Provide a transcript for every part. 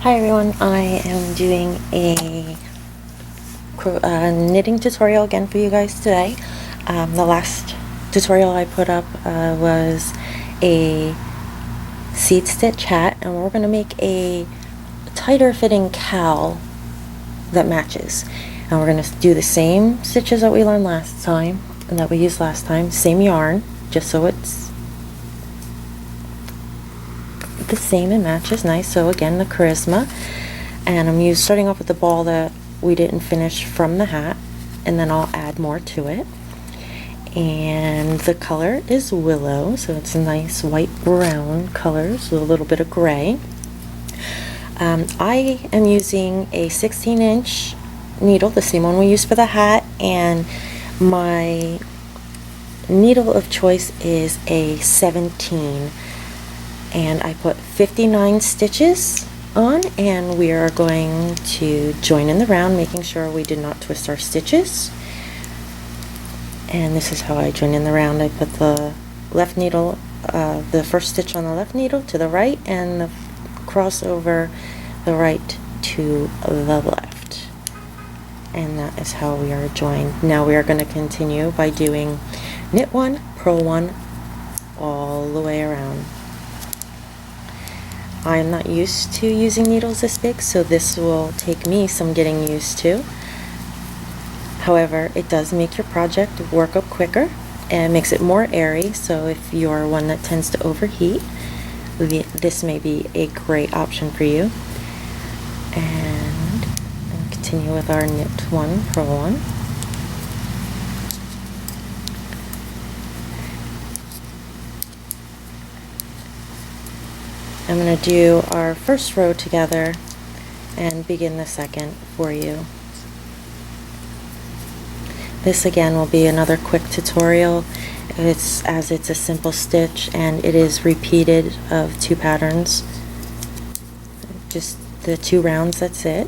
Hi everyone, I am doing a knitting tutorial again for you guys today. The last tutorial I put up was a seed stitch hat, and we're going to make a tighter fitting cowl that matches. And we're going to do the same stitches that we learned last time and that we used last time, same yarn, just so it's the same and matches nice. So again, the charisma, and I'm starting off with the ball that we didn't finish from the hat, and then I'll add more to it. And the color is willow, so it's nice white brown colors with a little bit of gray. I am using a 16-inch needle, the same one we used for the hat, and my needle of choice is a 17, and I put 59 stitches on, and we are going to join in the round, making sure we did not twist our stitches. And this is how I join in the round. I put the left needle, the first stitch on the left needle to the right, and the cross over the right to the left, and that is how we are joined. Now we are going to continue by doing knit one, purl one, all the way around. I am not used to using needles this big, so this will take me some getting used to. However, it does make your project work up quicker and makes it more airy, so if you're one that tends to overheat, this may be a great option for you. And continue with our knit one, purl one. I'm going to do our first row together and begin the second for you. This again will be another quick tutorial. It's a simple stitch, and it is repeated of 2 patterns. Just the 2 rounds, that's it.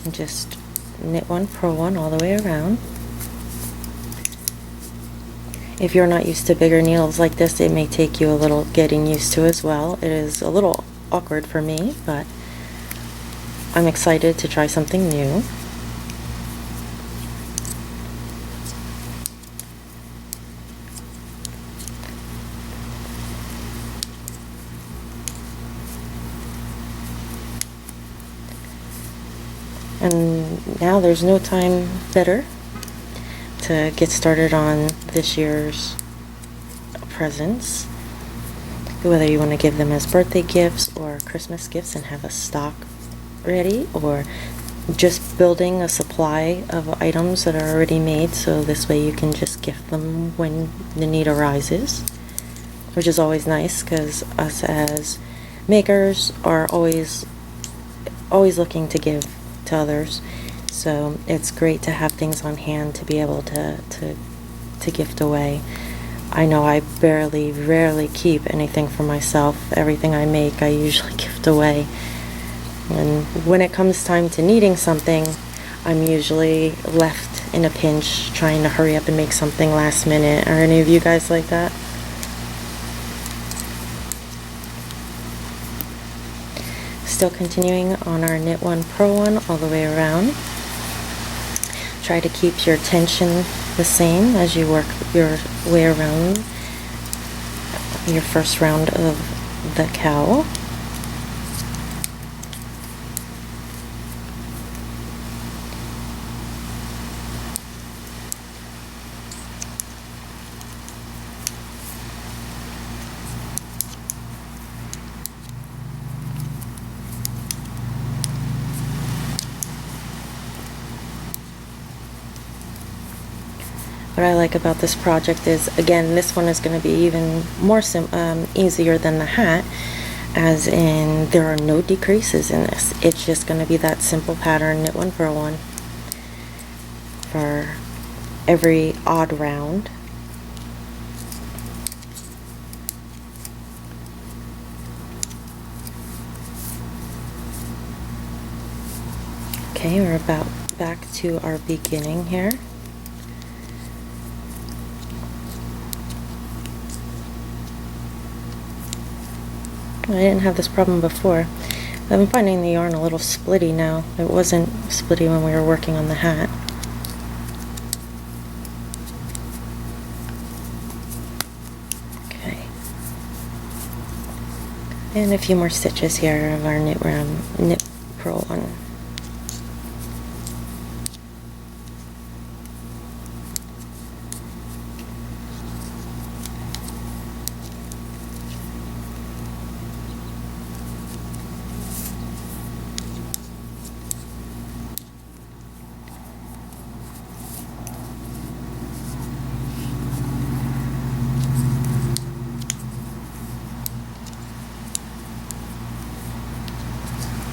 And just knit one, purl one all the way around. If you're not used to bigger needles like this, it may take you a little getting used to as well. It is a little awkward for me, but I'm excited to try something new. And now there's no time better to get started on this year's presents, whether you want to give them as birthday gifts or Christmas gifts and have a stock ready, or just building a supply of items that are already made, so this way you can just gift them when the need arises, which is always nice because us as makers are always looking to give to others. So it's great to have things on hand to be able to gift away. I know I rarely keep anything for myself. Everything I make, I usually gift away. And when it comes time to needing something, I'm usually left in a pinch trying to hurry up and make something last minute. Are any of you guys like that? Still continuing on our knit one, purl one all the way around. Try to keep your tension the same as you work your way around your first round of the cowl. What I like about this project is, again, this one is going to be even more easier than the hat, as in there are no decreases in this. It's just going to be that simple pattern, knit one, purl one, for every odd round. Okay, we're about back to our beginning here. I didn't have this problem before. I'm finding the yarn a little splitty now. It wasn't splitty when we were working on the hat. Okay. And a few more stitches here of our knit purl one.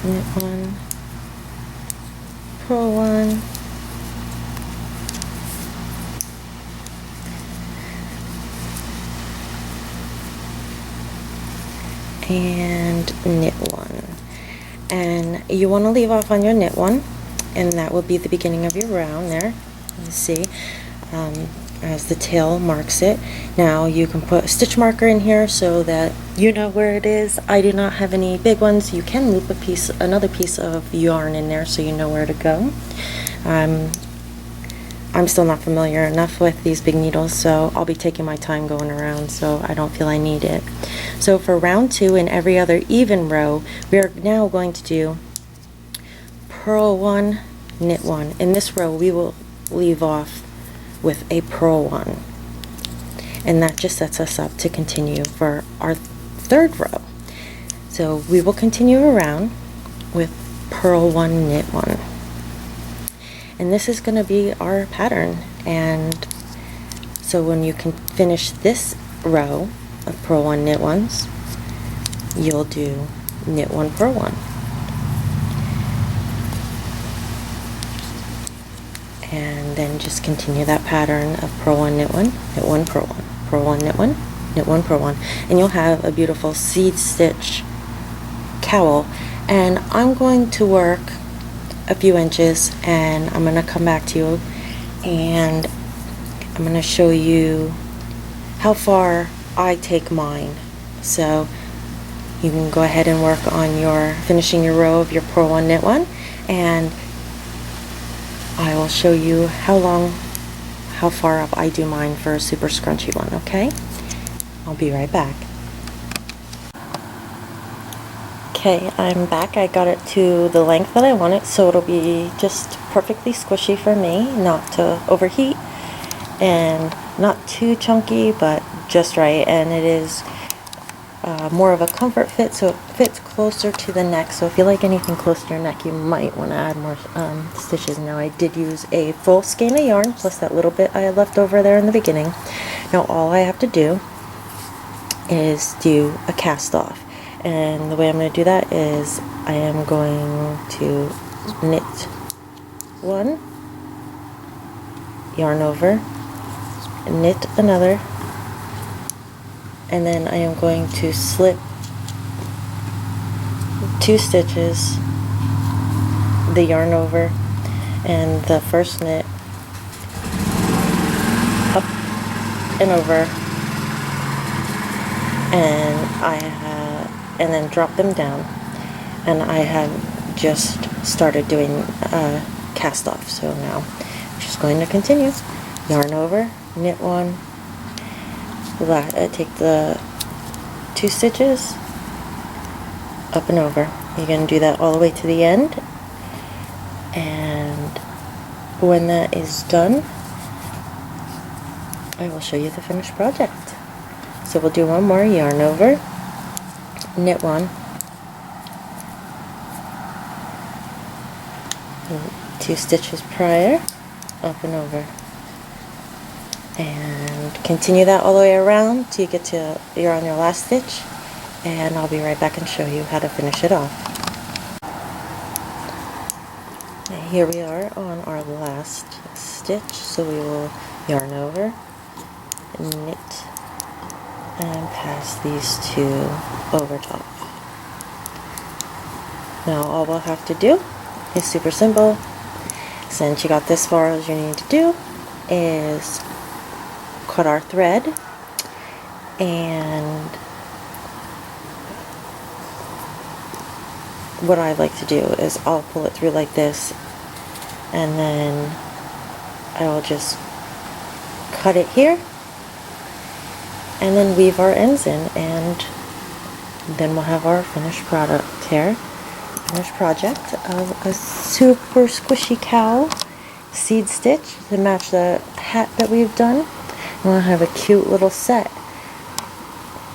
Knit one, purl one, and knit one. And you want to leave off on your knit one, and that will be the beginning of your round there. You see, as the tail marks it. Now you can put a stitch marker in here so that you know where it is. I do not have any big ones. You can loop another piece of yarn in there so you know where to go. I'm still not familiar enough with these big needles, so I'll be taking my time going around, so I don't feel I need it. So for round 2 in every other even row, we are now going to do purl 1, knit 1. In this row we will leave off with a purl 1, and that just sets us up to continue for our 3rd row. So we will continue around with purl 1, knit 1, and this is going to be our pattern. And so when you can finish this row of purl 1, knit 1s, you'll do knit 1, purl 1, and then just continue that pattern of purl 1, knit 1, knit 1, purl 1, purl 1, knit 1, knit 1, purl 1, and you'll have a beautiful seed stitch cowl. And I'm going to work a few inches, and I'm going to come back to you and I'm going to show you how far I take mine. So you can go ahead and work on your finishing your row of your purl 1, knit 1, and I will show you how far up I do mine for a super scrunchy one, okay? I'll be right back. Okay, I'm back. I got it to the length that I want it, so it'll be just perfectly squishy for me, not to overheat, and not too chunky, but just right. And it is more of a comfort fit, so it fits closer to the neck. So if you like anything close to your neck, you might want to add more stitches. Now I did use a full skein of yarn plus that little bit I had left over there in the beginning. Now all I have to do is do a cast off, and the way I'm going to do that is I am going to knit 1, yarn over, knit another, and then I am going to slip 2 stitches, the yarn over, and the first knit up and over, and then drop them down. And I have just started doing cast off, so now I'm just going to continue. Yarn over, knit 1, take the 2 stitches, up and over. You're going to do that all the way to the end, and when that is done, I will show you the finished project. So we'll do one more, yarn over, knit 1, 2 stitches prior, up and over, and continue that all the way around till you get to you're on your last stitch, and I'll be right back and show you how to finish it off. And here we are on our last stitch, so we will yarn over, knit, and pass these 2 over top. Now all we'll have to do is super simple. Since you got this far, all you need to do is cut our thread and what I like to do is I'll pull it through like this, and then I will just cut it here, and then weave our ends in, and then we'll have our finished product here. Finished project of a super squishy cowl seed stitch to match the hat that we've done. And we'll have a cute little set,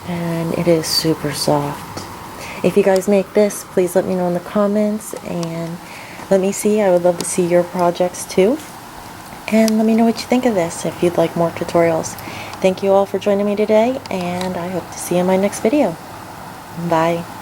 and it is super soft. If you guys make this, please let me know in the comments, and let me see. I would love to see your projects too, and let me know what you think of this if you'd like more tutorials. Thank you all for joining me today, and I hope to see you in my next video. Bye.